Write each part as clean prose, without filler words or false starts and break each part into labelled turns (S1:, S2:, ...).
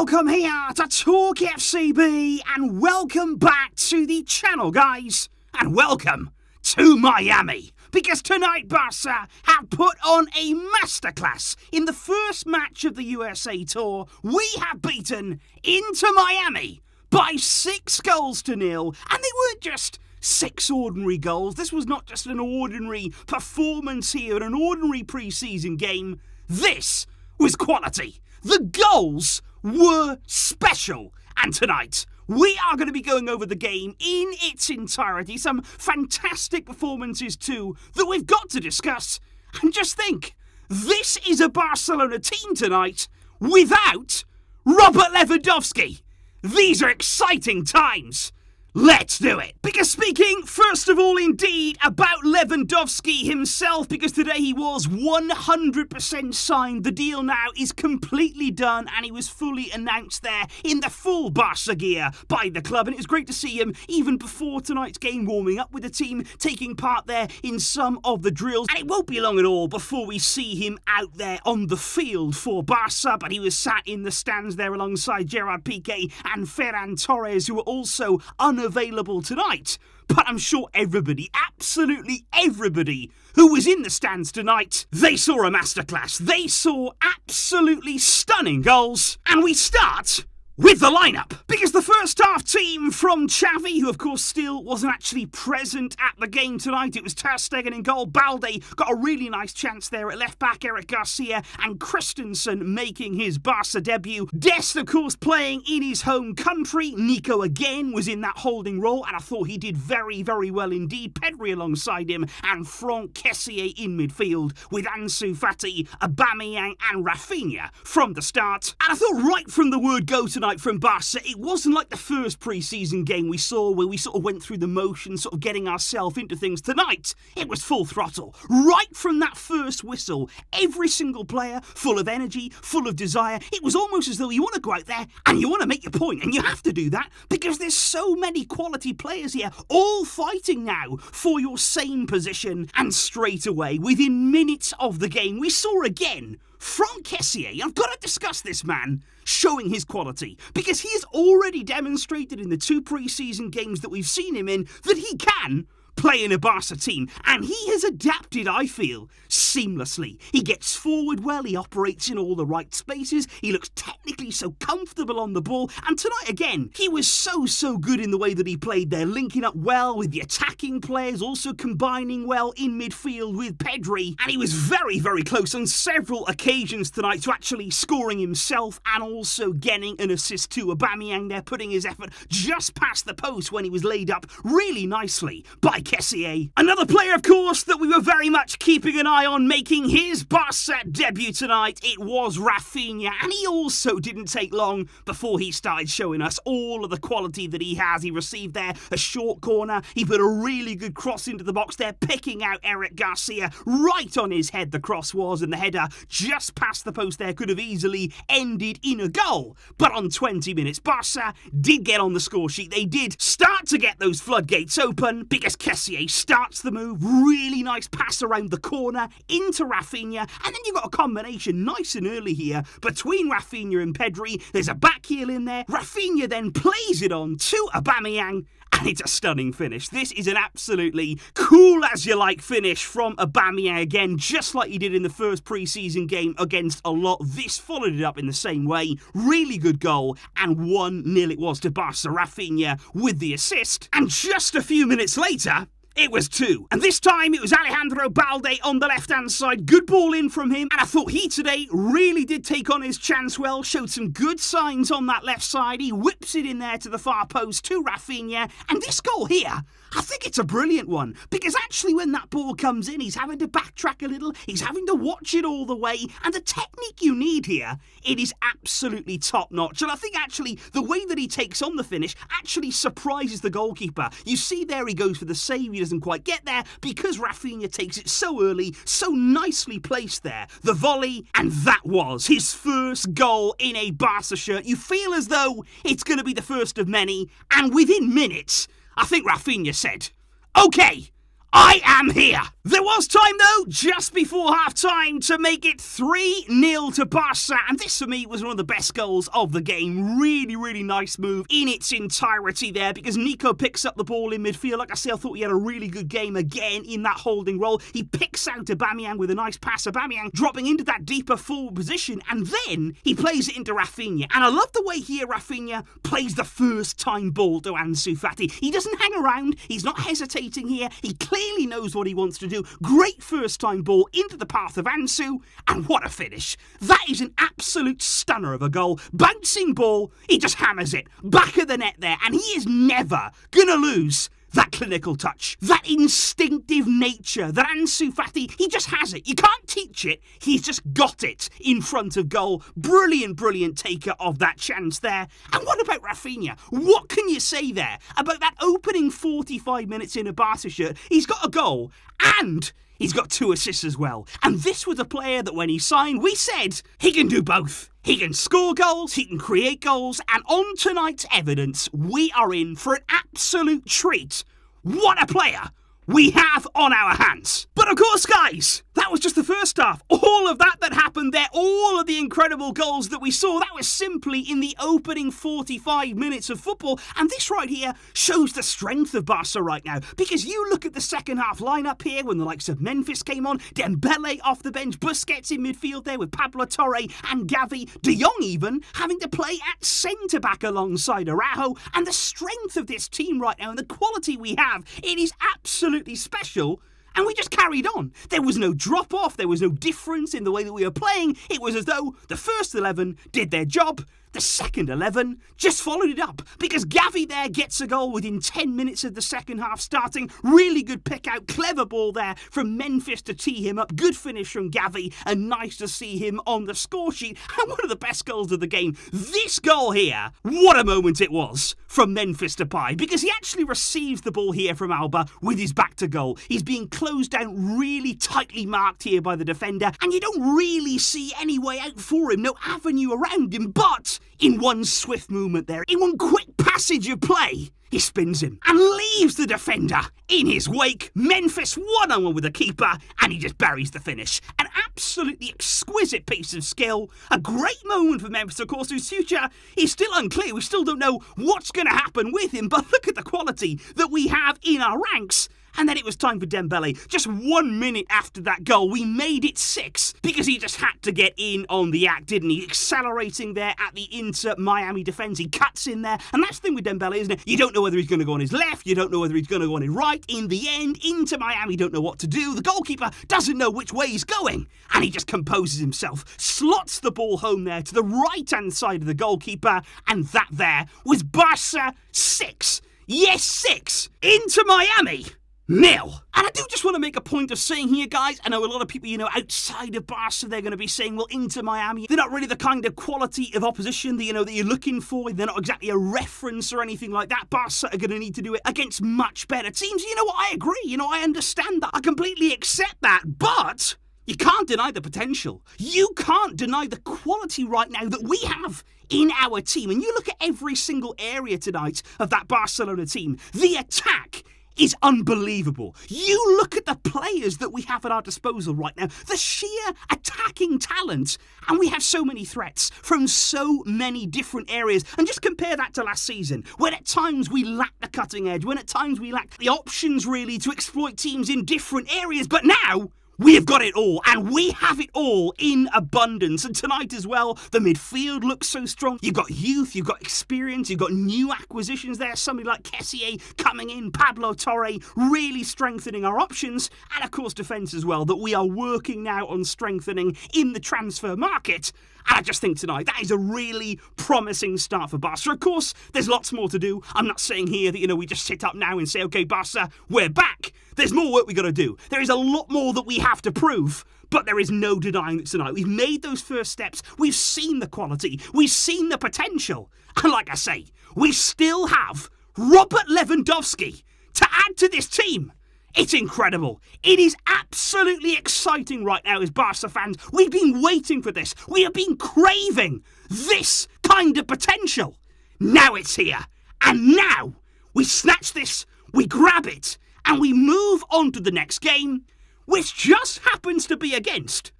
S1: welcome here to TalkFCB and welcome back to the channel, guys. And welcome to Miami. Because tonight Barca have put on a masterclass in the first match of the USA Tour. We have beaten Inter Miami by 6-0. And they weren't just 6 ordinary goals. This was not just an ordinary performance here in an ordinary preseason game. This was quality. The goals were special. And tonight, we are going to be going over the game in its entirety. Some fantastic performances too that we've got to discuss. And just think, this is a Barcelona team tonight without Robert Lewandowski. These are exciting times. Let's do it. Because speaking, first of all, indeed, about Lewandowski himself, because today he was 100% signed. The deal now is completely done, and he was fully announced there in the full Barca gear by the club. And it was great to see him, even before tonight's game, warming up with the team, taking part there in some of the drills. And it won't be long at all before we see him out there on the field for Barca, but he was sat in the stands there alongside Gerard Piqué and Ferran Torres, who were also unavailable tonight. But I'm sure everybody, absolutely everybody who was in the stands tonight, they saw a masterclass. They saw absolutely stunning goals. And we start with the lineup, because the first half team from Xavi, who of course still wasn't actually present at the game tonight, it was Ter Stegen in goal. Balde got a really nice chance there at left back, Eric Garcia and Christensen making his Barca debut. Dest, of course, playing in his home country. Nico again was in that holding role, and I thought he did very, very well indeed. Pedri alongside him, and Franck Kessié in midfield with Ansu Fati, Aubameyang and Raphinha from the start. And I thought right from the word go tonight from Barca, it wasn't like the first pre-season game we saw where we sort of went through the motions, sort of getting ourselves into things. Tonight, it was full throttle. Right from that first whistle, every single player full of energy, full of desire. It was almost as though you want to go out there and you want to make your point, and you have to do that because there's so many quality players here, all fighting now for your same position. And straight away, within minutes of the game, we saw again Franck Kessié. I've got to discuss this man showing his quality, because he has already demonstrated in the 2 pre-season games that we've seen him in that he can play in a Barca team, and he has adapted, I feel, seamlessly. He gets forward well, he operates in all the right spaces, he looks technically so comfortable on the ball, and tonight again, he was so good in the way that he played there, linking up well with the attacking players, also combining well in midfield with Pedri, and he was very, very close on several occasions tonight to actually scoring himself and also getting an assist to Aubameyang there, putting his effort just past the post when he was laid up really nicely by Kessié. Another player, of course, that we were very much keeping an eye on making his Barca debut tonight, it was Raphinha, and he also didn't take long before he started showing us all of the quality that he has. He received there a short corner, he put a really good cross into the box there, picking out Eric Garcia right on his head the cross was, and the header just past the post there could have easily ended in a goal. But on 20 minutes, Barca did get on the score sheet. They did start to get those floodgates open because Kessié starts the move, really nice pass around the corner into Raphinha, and then you've got a combination nice and early here between Raphinha and Pedri. There's a back heel in there. Raphinha then plays it on to Aubameyang, and it's a stunning finish. This is an absolutely cool as you like finish from Aubameyang again, just like he did in the first pre-season game against a lot. This followed it up in the same way. Really good goal, and 1-0 it was to Barca. Raphinha with the assist, and just a few minutes later, it was 2. And this time it was Alejandro Balde on the left-hand side. Good ball in from him. And I thought he today really did take on his chance well. Showed some good signs on that left side. He whips it in there to the far post to Raphinha. And this goal here, I think it's a brilliant one. Because actually when that ball comes in, he's having to backtrack a little. He's having to watch it all the way. And the technique you need here, it is absolutely top-notch. And I think actually the way that he takes on the finish actually surprises the goalkeeper. You see there he goes for the save. He doesn't quite get there because Raphinha takes it so early, so nicely placed there. The volley, and that was his first goal in a Barca shirt. You feel as though it's going to be the first of many, and within minutes, I think Raphinha said, "Okay, I am here. There was time, though, just before half-time to make it 3-0 to Barca, and this, for me, was one of the best goals of the game. Really, really nice move in its entirety there, because Nico picks up the ball in midfield. Like I say, I thought he had a really good game again in that holding role. He picks out Aubameyang with a nice pass. Aubameyang dropping into that deeper forward position, and then he plays it into Raphinha. And I love the way here Raphinha plays the first-time ball to Ansu Fati. He doesn't hang around. He's not hesitating here. He clearly knows what he wants to do. Great first-time ball into the path of Ansu, and what a finish. That is an absolute stunner of a goal. Bouncing ball, he just hammers it. Back of the net there, and he is never going to lose that clinical touch, that instinctive nature that Ansu Fati, he just has it. You can't teach it. He's just got it in front of goal. Brilliant, brilliant taker of that chance there. And what about Raphinha? What can you say there about that opening 45 minutes in a Barca shirt? He's got a goal and he's got 2 assists as well. And this was a player that when he signed, we said he can do both. He can score goals, he can create goals, and on tonight's evidence, we are in for an absolute treat. What a player we have on our hands. But of course, guys, that was just the first half. All of that happened there, all of the incredible goals that we saw, that was simply in the opening 45 minutes of football. And this right here shows the strength of Barca right now, because you look at the second half lineup here when the likes of Memphis came on, Dembélé off the bench, Busquets in midfield there with Pablo Torre and Gavi, De Jong even having to play at centre-back alongside Araujo. And the strength of this team right now and the quality we have, it is absolutely special. And we just carried on. There was no drop-off, there was no difference in the way that we were playing. It was as though the first 11 did their job, the second 11 just followed it up, because Gavi there gets a goal within 10 minutes of the second half starting. Really good pick out, clever ball there from Memphis to tee him up. Good finish from Gavi, and nice to see him on the score sheet. And one of the best goals of the game. This goal here, what a moment it was from Memphis Depay, because he actually receives the ball here from Alba with his back to goal. He's being closed down, really tightly marked here by the defender, and you don't really see any way out for him, no avenue around him, but in one swift movement there, in one quick passage of play, he spins him and leaves the defender in his wake. Memphis one-on-one with the keeper, and he just buries the finish. An absolutely exquisite piece of skill. A great moment for Memphis, of course, whose future is still unclear. We still don't know what's going to happen with him, but look at the quality that we have in our ranks. And then it was time for Dembélé. Just 1 minute after that goal, we made it 6 because he just had to get in on the act, didn't he? Accelerating there at the Inter Miami defence. He cuts in there. And that's the thing with Dembélé, isn't it? You don't know whether he's going to go on his left. You don't know whether he's going to go on his right. In the end, Inter Miami don't know what to do. The goalkeeper doesn't know which way he's going. And he just composes himself, slots the ball home there to the right-hand side of the goalkeeper. And that there was Barca 6. Yes, 6. Inter Miami 0. And I do just want to make a point of saying here, guys, I know a lot of people, outside of Barca, they're going to be saying, well, Inter Miami, they're not really the kind of quality of opposition that, that you're looking for. They're not exactly a reference or anything like that. Barca are going to need to do it against much better teams. You know what? I agree. I understand that. I completely accept that. But you can't deny the potential. You can't deny the quality right now that we have in our team. And you look at every single area tonight of that Barcelona team. The attack is unbelievable. You look at the players that we have at our disposal right now, the sheer attacking talent, and we have so many threats from so many different areas. And just compare that to last season, when at times we lacked the cutting edge, when at times we lacked the options really to exploit teams in different areas. But now we have got it all, and we have it all in abundance. And tonight as well, the midfield looks so strong. You've got youth, you've got experience, you've got new acquisitions there. Somebody like Kessié coming in, Pablo Torre really strengthening our options. And of course defence as well, that we are working now on strengthening in the transfer market. And I just think tonight, that is a really promising start for Barca. Of course, there's lots more to do. I'm not saying here that, we just sit up now and say, okay, Barca, we're back. There's more work we got to do. There is a lot more that we have to prove. But there is no denying that tonight. We've made those first steps. We've seen the quality. We've seen the potential. And like I say, we still have Robert Lewandowski to add to this team. It's incredible. It is absolutely exciting right now as Barca fans. We've been waiting for this. We have been craving this kind of potential. Now it's here. And now we snatch this, we grab it, and we move on to the next game, which just happens to be against,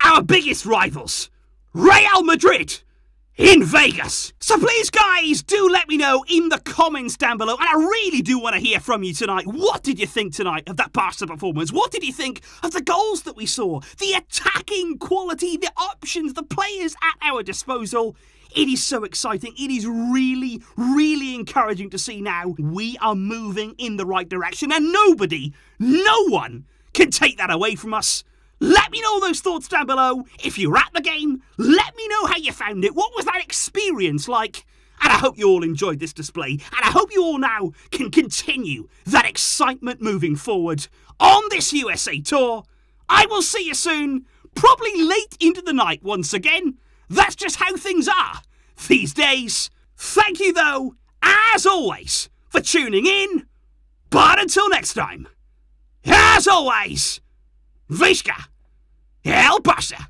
S1: our biggest rivals, Real Madrid, in Vegas. So please, guys, do let me know in the comments down below, and I really do want to hear from you tonight. What did you think tonight of that Barca performance? What did you think of the goals that we saw? The attacking quality, the options, the players at our disposal. It is so exciting. It is really, really encouraging to see now we are moving in the right direction, and no one can take that away from us. Let me know those thoughts down below. If you're at the game, let me know how you found it. What was that experience like? And I hope you all enjoyed this display. And I hope you all now can continue that excitement moving forward on this USA tour. I will see you soon, probably late into the night once again. That's just how things are these days. Thank you, though, as always, for tuning in. But until next time, as always, Visca el Barça.